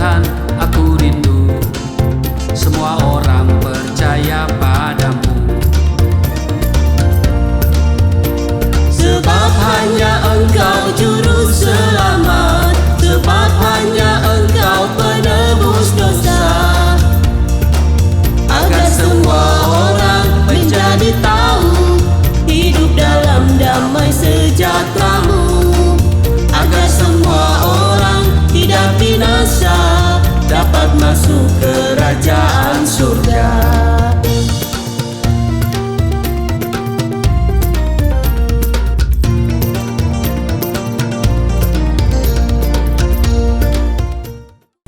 Tuhan, aku rindu semua orang percaya padamu. Sebab hanya Engkau juru selamat, sebab hanya Engkau penebus dosa, agar semua orang menjadi tahu hidup dalam damai sejahtera-Mu, agar semua orang tidak binasa, dapat masuk kerajaan surga.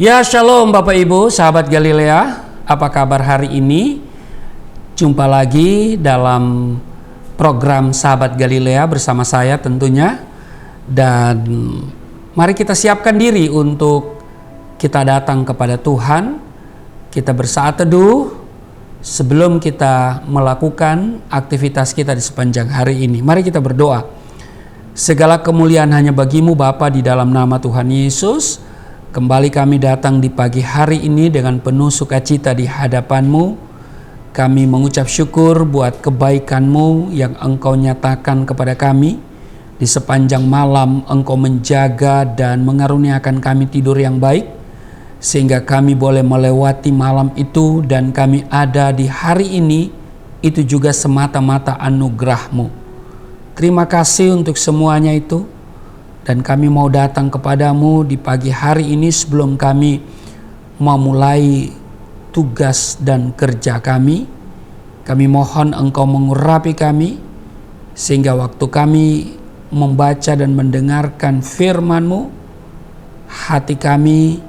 Ya, shalom Bapak Ibu, sahabat Galilea. Apa kabar hari ini? Jumpa lagi dalam program Sahabat Galilea bersama saya tentunya. Dan mari kita siapkan diri untuk kita datang kepada Tuhan. Kita bersaat teduh sebelum kita melakukan aktivitas kita di sepanjang hari ini. Mari kita berdoa. Segala kemuliaan hanya bagi-Mu Bapa, di dalam nama Tuhan Yesus. Kembali kami datang di pagi hari ini dengan penuh sukacita di hadapan-Mu. Kami mengucap syukur buat kebaikan-Mu yang Engkau nyatakan kepada kami. Di sepanjang malam Engkau menjaga dan mengaruniakan kami tidur yang baik, sehingga kami boleh melewati malam itu dan kami ada di hari ini. Itu juga semata-mata anugerah-Mu. Terima kasih untuk semuanya itu. Dan kami mau datang kepadamu di pagi hari ini sebelum kami memulai tugas dan kerja kami. Kami mohon Engkau mengurapi kami, sehingga waktu kami membaca dan mendengarkan firman-Mu, hati kami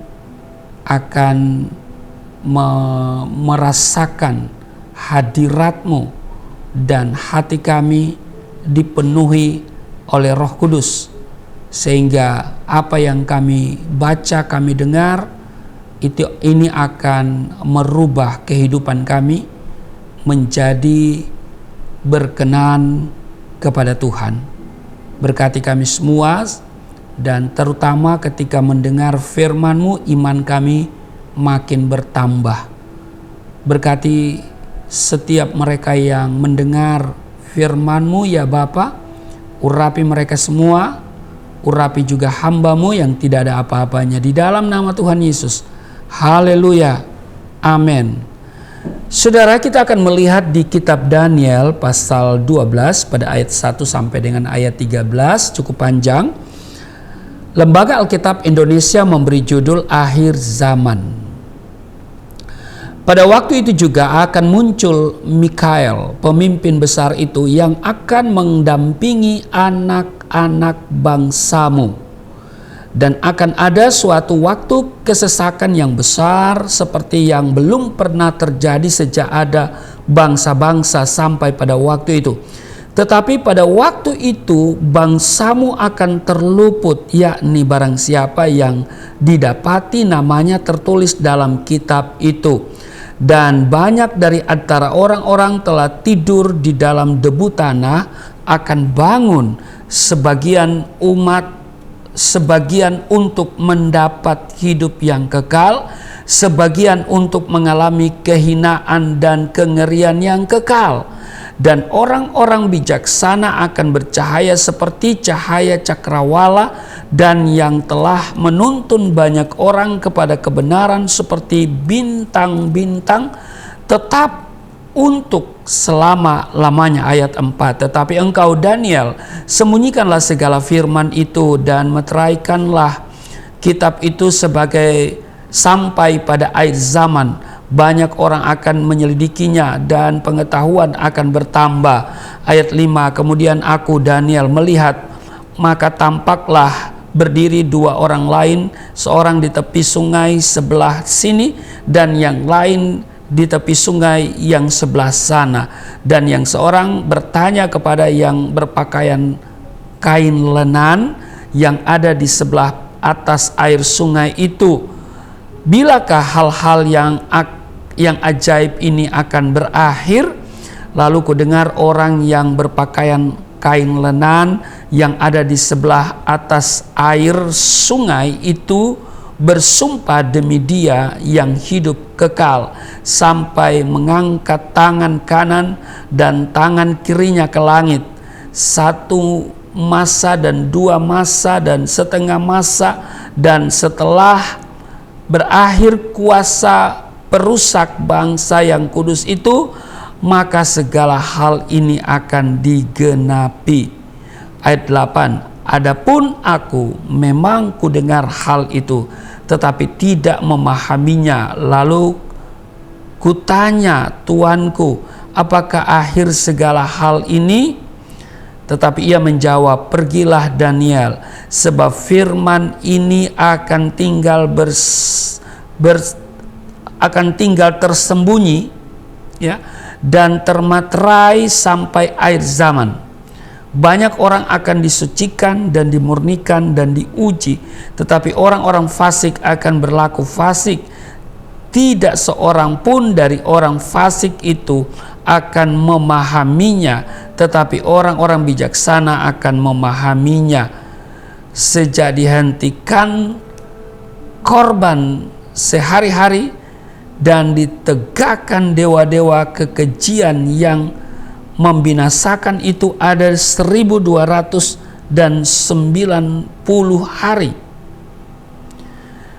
akan merasakan hadirat-Mu, dan hati kami dipenuhi oleh Roh Kudus, sehingga apa yang kami baca, kami dengar, ini akan merubah kehidupan kami menjadi berkenan kepada Tuhan. Berkati kami semua, dan terutama ketika mendengar firman-Mu, iman kami makin bertambah. Berkati setiap mereka yang mendengar firman-Mu ya Bapa, urapi mereka semua. Urapi juga hamba-Mu yang tidak ada apa-apanya, di dalam nama Tuhan Yesus. Haleluya. Amin. Saudara, kita akan melihat di kitab Daniel pasal 12 pada ayat 1 sampai dengan ayat 13, cukup panjang. Lembaga Alkitab Indonesia memberi judul Akhir Zaman. Pada waktu itu juga akan muncul Mikael, pemimpin besar itu, yang akan mendampingi anak-anak bangsamu. Dan akan ada suatu waktu kesesakan yang besar seperti yang belum pernah terjadi sejak ada bangsa-bangsa sampai pada waktu itu. Tetapi pada waktu itu bangsamu akan terluput, yakni barang siapa yang didapati namanya tertulis dalam kitab itu. Dan banyak dari antara orang-orang telah tidur di dalam debu tanah akan bangun, sebagian untuk mendapat hidup yang kekal, sebagian untuk mengalami kehinaan dan kengerian yang kekal. Dan orang-orang bijaksana akan bercahaya seperti cahaya cakrawala, dan yang telah menuntun banyak orang kepada kebenaran seperti bintang-bintang, tetap untuk selama-lamanya. Ayat 4. Tetapi engkau Daniel, sembunyikanlah segala firman itu dan meteraikanlah kitab itu sampai pada akhir zaman. Banyak orang akan menyelidikinya dan pengetahuan akan bertambah. Ayat 5. Kemudian aku Daniel melihat, maka tampaklah berdiri dua orang lain, seorang di tepi sungai sebelah sini dan yang lain di tepi sungai yang sebelah sana. Dan yang seorang bertanya kepada yang berpakaian kain lenan yang ada di sebelah atas air sungai itu, bilakah hal-hal yang ajaib ini akan berakhir? Lalu kudengar orang yang berpakaian kain lenan yang ada di sebelah atas air sungai itu bersumpah demi Dia yang hidup kekal sampai mengangkat tangan kanan dan tangan kirinya ke langit, 1 masa dan 2 masa dan setengah masa, dan setelah berakhir kuasa perusak bangsa yang kudus itu, maka segala hal ini akan digenapi. Ayat 8, adapun aku memang kudengar hal itu, tetapi tidak memahaminya. Lalu kutanya Tuanku, apakah akhir segala hal ini? Tetapi ia menjawab, pergilah Daniel, sebab firman ini akan tinggal tersembunyi, ya, dan termaterai sampai akhir zaman. Banyak orang akan disucikan dan dimurnikan dan diuji, tetapi orang-orang fasik akan berlaku fasik. Tidak seorang pun dari orang fasik itu akan memahaminya, tetapi orang-orang bijaksana akan memahaminya. Sejak dihentikan korban sehari-hari dan ditegakkan dewa-dewa kekejian yang membinasakan itu ada 1290 hari.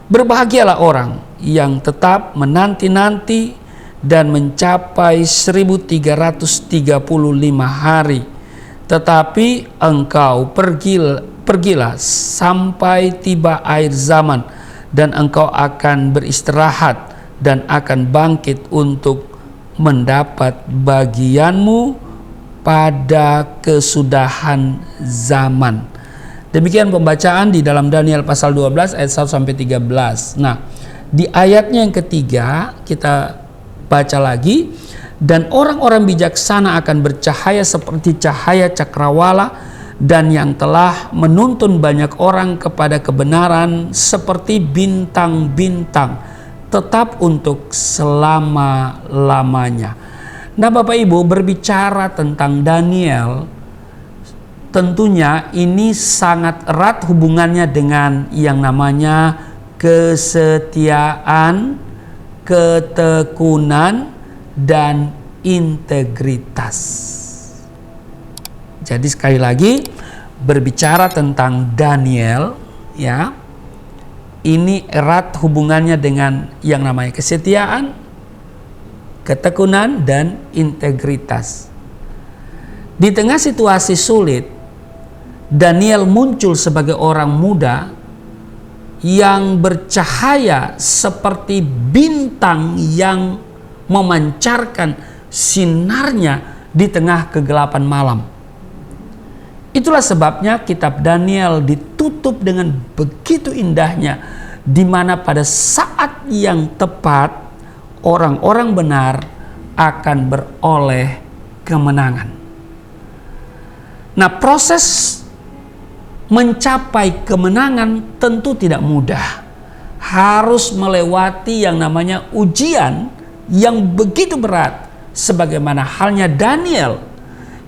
Berbahagialah orang yang tetap menanti-nanti dan mencapai 1335 hari. Tetapi engkau pergilah sampai tiba akhir zaman, dan engkau akan beristirahat dan akan bangkit untuk mendapat bagianmu pada kesudahan zaman. Demikian pembacaan di dalam Daniel pasal 12 ayat 1 sampai 13. Nah, di ayatnya yang ketiga kita baca lagi, dan orang-orang bijaksana akan bercahaya seperti cahaya cakrawala, dan yang telah menuntun banyak orang kepada kebenaran seperti bintang-bintang, tetap untuk selama-lamanya. Nah, Bapak Ibu, berbicara tentang Daniel, tentunya ini sangat erat hubungannya dengan yang namanya kesetiaan, ketekunan, dan integritas. Jadi sekali lagi, berbicara tentang Daniel, ya, ini erat hubungannya dengan yang namanya kesetiaan, ketekunan, dan integritas. Di tengah situasi sulit, Daniel muncul sebagai orang muda yang bercahaya seperti bintang yang memancarkan sinarnya di tengah kegelapan malam. Itulah sebabnya kitab Daniel ditutup dengan begitu indahnya, di mana pada saat yang tepat orang-orang benar akan beroleh kemenangan. Nah, proses mencapai kemenangan tentu tidak mudah. Harus melewati yang namanya ujian yang begitu berat, sebagaimana halnya Daniel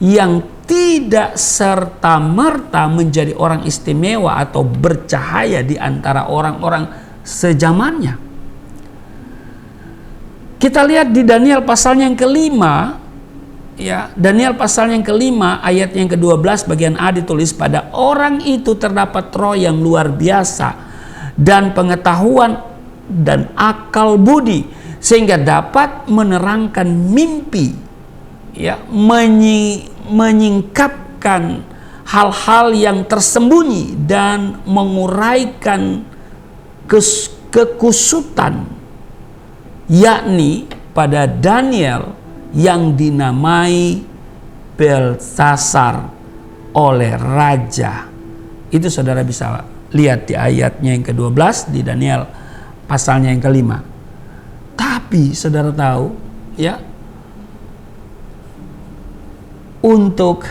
yang tidak serta-merta menjadi orang istimewa atau bercahaya di antara orang-orang sezamannya. Kita lihat di Daniel pasalnya yang kelima, ya, Daniel pasalnya yang kelima ayat yang ke-12 bagian A ditulis, pada orang itu terdapat roh yang luar biasa dan pengetahuan dan akal budi, sehingga dapat menerangkan mimpi, ya, menyingkapkan hal-hal yang tersembunyi dan menguraikan kekusutan, yakni pada Daniel yang dinamai Belsasar oleh raja. Itu saudara bisa lihat di ayatnya yang ke-12 di Daniel pasalnya yang kelima. Tapi saudara tahu, ya, untuk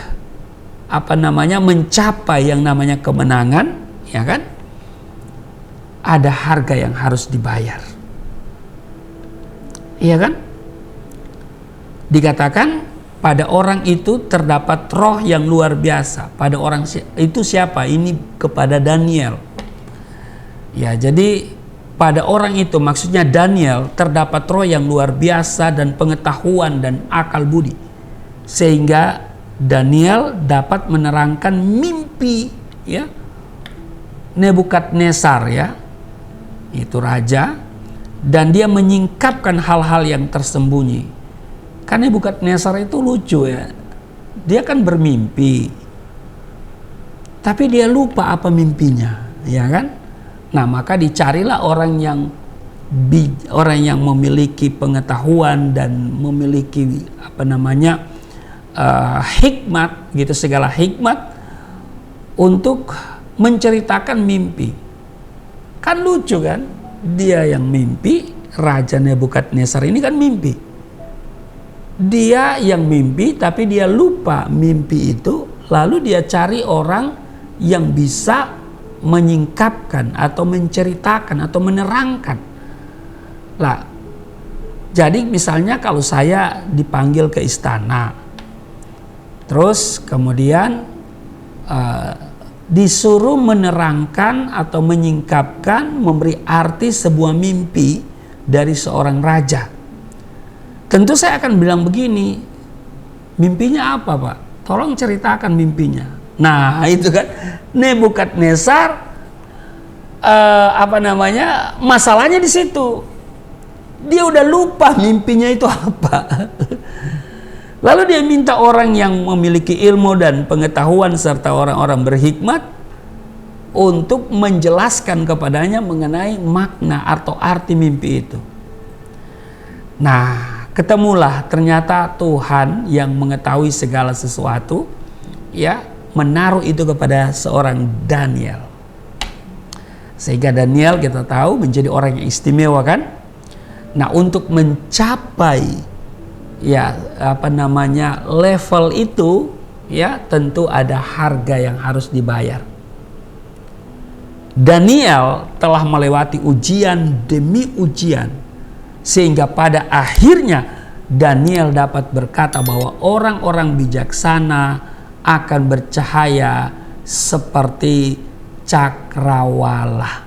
mencapai yang namanya kemenangan, ya kan, ada harga yang harus dibayar, iya kan? Dikatakan pada orang itu terdapat roh yang luar biasa. Pada orang itu siapa? Ini kepada Daniel. Ya, jadi pada orang itu, maksudnya Daniel, terdapat roh yang luar biasa dan pengetahuan dan akal budi, sehingga Daniel dapat menerangkan mimpi, ya, Nebukadnezar, ya, itu raja, dan dia menyingkapkan hal-hal yang tersembunyi. Kan Nebukadnezar itu lucu, ya, dia kan bermimpi, tapi dia lupa apa mimpinya, ya kan? Nah, maka dicarilah orang yang memiliki pengetahuan dan memiliki hikmat, gitu, segala hikmat untuk menceritakan mimpi. Kan lucu kan? Dia yang mimpi, Raja Nebukadnezar ini kan mimpi. Dia yang mimpi tapi dia lupa mimpi itu, lalu dia cari orang yang bisa menyingkapkan atau menceritakan atau menerangkan. Lah, jadi misalnya kalau saya dipanggil ke istana, terus kemudian disuruh menerangkan atau menyingkapkan, memberi arti sebuah mimpi dari seorang raja, tentu saya akan bilang begini, mimpinya apa, Pak? Tolong ceritakan mimpinya. Nah, itu kan Nebukadnezar, masalahnya di situ. Dia udah lupa mimpinya itu apa. Lalu dia minta orang yang memiliki ilmu dan pengetahuan serta orang-orang berhikmat untuk menjelaskan kepadanya mengenai makna atau arti mimpi itu. Nah, ketemulah ternyata Tuhan yang mengetahui segala sesuatu, ya, menaruh itu kepada seorang Daniel, sehingga Daniel kita tahu menjadi orang yang istimewa, kan? Nah, untuk mencapai level itu, ya, tentu ada harga yang harus dibayar. Daniel telah melewati ujian demi ujian, sehingga pada akhirnya Daniel dapat berkata bahwa orang-orang bijaksana akan bercahaya seperti cakrawala.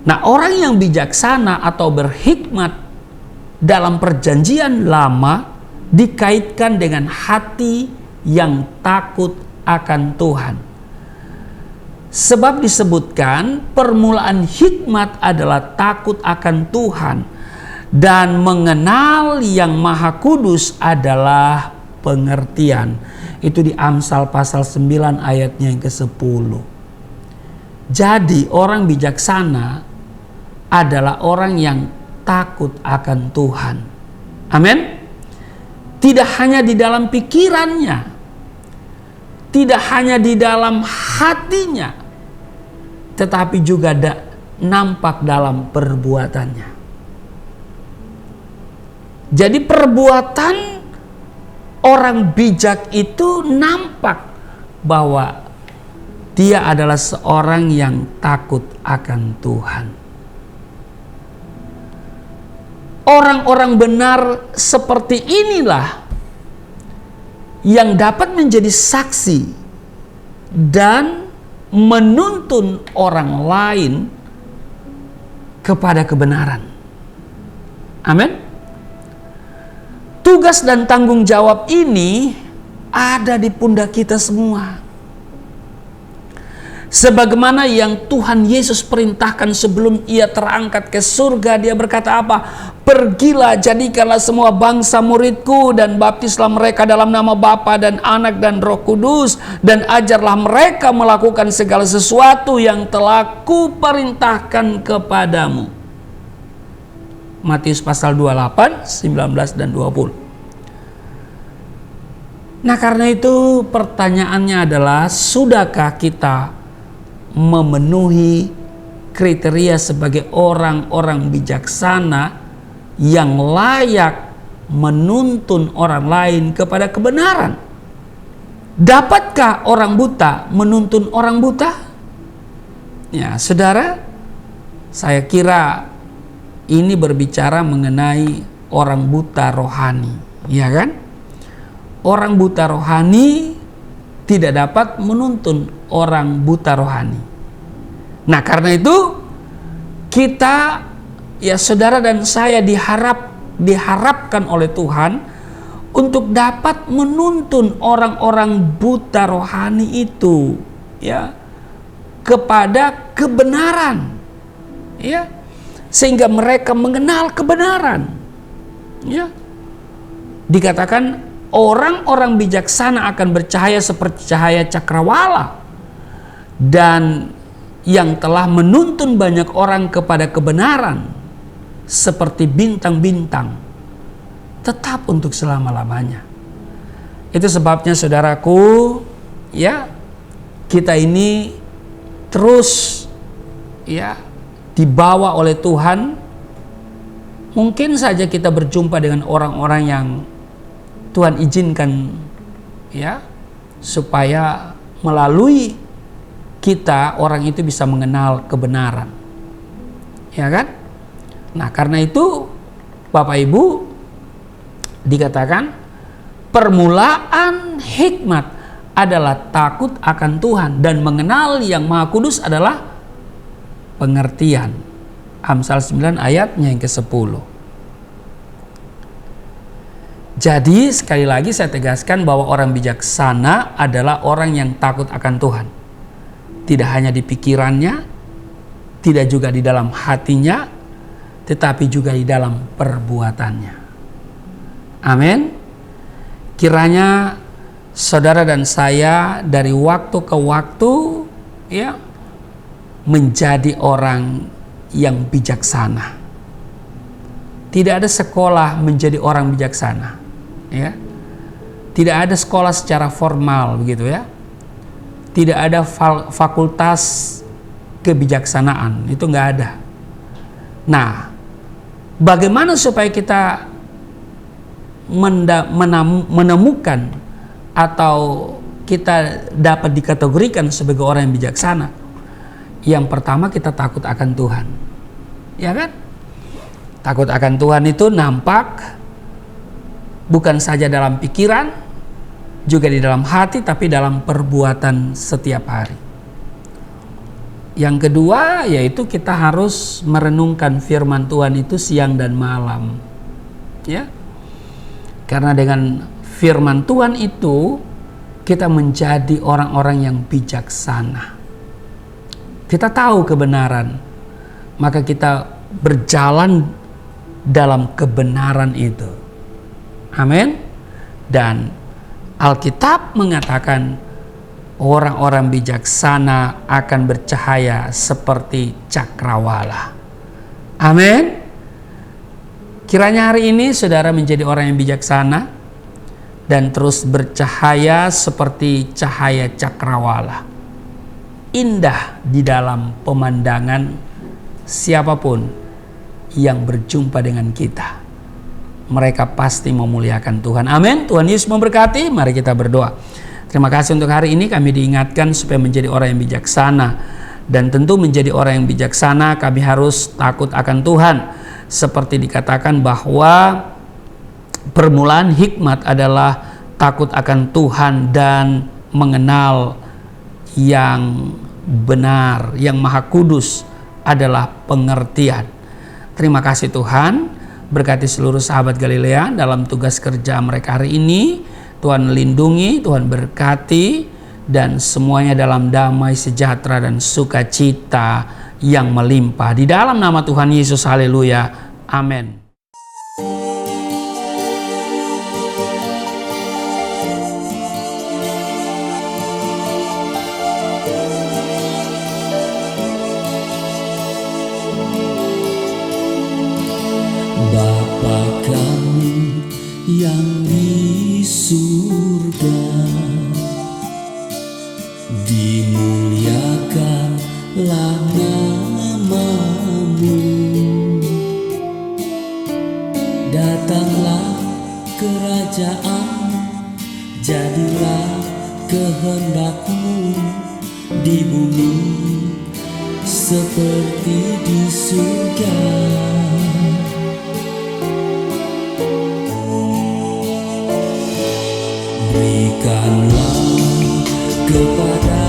Nah, orang yang bijaksana atau berhikmat dalam perjanjian lama dikaitkan dengan hati yang takut akan Tuhan. Sebab disebutkan permulaan hikmat adalah takut akan Tuhan, dan mengenal yang Maha Kudus adalah pengertian. Itu di Amsal pasal 9 ayatnya yang ke-10. Jadi orang bijaksana adalah orang yang takut akan Tuhan. Amin. Tidak hanya di dalam pikirannya, tidak hanya di dalam hatinya, tetapi juga nampak dalam perbuatannya. Jadi perbuatan orang bijak itu nampak bahwa dia adalah seorang yang takut akan Tuhan. Orang-orang benar seperti inilah yang dapat menjadi saksi dan menuntun orang lain kepada kebenaran. Amin. Tugas dan tanggung jawab ini ada di pundak kita semua. Sebagaimana yang Tuhan Yesus perintahkan sebelum ia terangkat ke surga, dia berkata apa? Pergilah, jadikanlah semua bangsa muridku dan baptislah mereka dalam nama Bapa dan Anak dan Roh Kudus, dan ajarlah mereka melakukan segala sesuatu yang telah kuperintahkan kepadamu. Matius pasal 28, 19 dan 20. Nah, karena itu pertanyaannya adalah, sudahkah kita memenuhi kriteria sebagai orang-orang bijaksana yang layak menuntun orang lain kepada kebenaran? Dapatkah orang buta menuntun orang buta? Ya, saudara, saya kira ini berbicara mengenai orang buta rohani, ya kan? Orang buta rohani tidak dapat menuntun orang buta rohani. Nah, karena itu kita, ya saudara dan saya diharapkan oleh Tuhan untuk dapat menuntun orang-orang buta rohani itu, ya, kepada kebenaran, ya, sehingga mereka mengenal kebenaran, ya. Dikatakan orang-orang bijaksana akan bercahaya seperti cahaya cakrawala, dan yang telah menuntun banyak orang kepada kebenaran seperti bintang-bintang, tetap untuk selama-lamanya. Itu sebabnya saudaraku, ya, kita ini terus, ya, dibawa oleh Tuhan. Mungkin saja kita berjumpa dengan orang-orang yang Tuhan izinkan, ya, supaya melalui kita orang itu bisa mengenal kebenaran, ya kan? Nah, karena itu Bapak Ibu, dikatakan permulaan hikmat adalah takut akan Tuhan, dan mengenal Yang Maha Kudus adalah pengertian. Amsal 9 ayatnya yang ke-10. Jadi sekali lagi saya tegaskan bahwa orang bijaksana adalah orang yang takut akan Tuhan. Tidak hanya di pikirannya, tidak juga di dalam hatinya, tetapi juga di dalam perbuatannya. Amin. Kiranya saudara dan saya dari waktu ke waktu, ya, menjadi orang yang bijaksana. Tidak ada sekolah menjadi orang bijaksana, ya. Tidak ada sekolah secara formal begitu, ya. Tidak ada fakultas kebijaksanaan, itu nggak ada. Nah, bagaimana supaya kita menemukan atau kita dapat dikategorikan sebagai orang yang bijaksana? Yang pertama, kita takut akan Tuhan, ya kan? Takut akan Tuhan itu nampak bukan saja dalam pikiran, juga di dalam hati, tapi dalam perbuatan setiap hari. Yang kedua, yaitu kita harus merenungkan firman Tuhan itu siang dan malam, ya. Karena dengan firman Tuhan itu kita menjadi orang-orang yang bijaksana. Kita tahu kebenaran, maka kita berjalan dalam kebenaran itu. Amin. Dan Alkitab mengatakan orang-orang bijaksana akan bercahaya seperti cakrawala. Amin. Kiranya hari ini saudara menjadi orang yang bijaksana dan terus bercahaya seperti cahaya cakrawala. Indah di dalam pemandangan siapapun yang berjumpa dengan kita. Mereka pasti memuliakan Tuhan. Amin. Tuhan Yesus memberkati. Mari kita berdoa. Terima kasih untuk hari ini kami diingatkan supaya menjadi orang yang bijaksana. Dan tentu menjadi orang yang bijaksana kami harus takut akan Tuhan. Seperti dikatakan bahwa permulaan hikmat adalah takut akan Tuhan dan mengenal yang benar, yang Maha Kudus adalah pengertian. Terima kasih Tuhan. Berkati seluruh sahabat Galilea dalam tugas kerja mereka hari ini. Tuhan lindungi, Tuhan berkati, dan semuanya dalam damai, sejahtera, dan sukacita yang melimpah. Di dalam nama Tuhan Yesus, haleluya. Amin. Bapa kami yang di surga, dimuliakanlah nama-Mu. Datanglah kerajaan, jadilah kehendak-Mu di bumi seperti di surga. Berikanlah kepada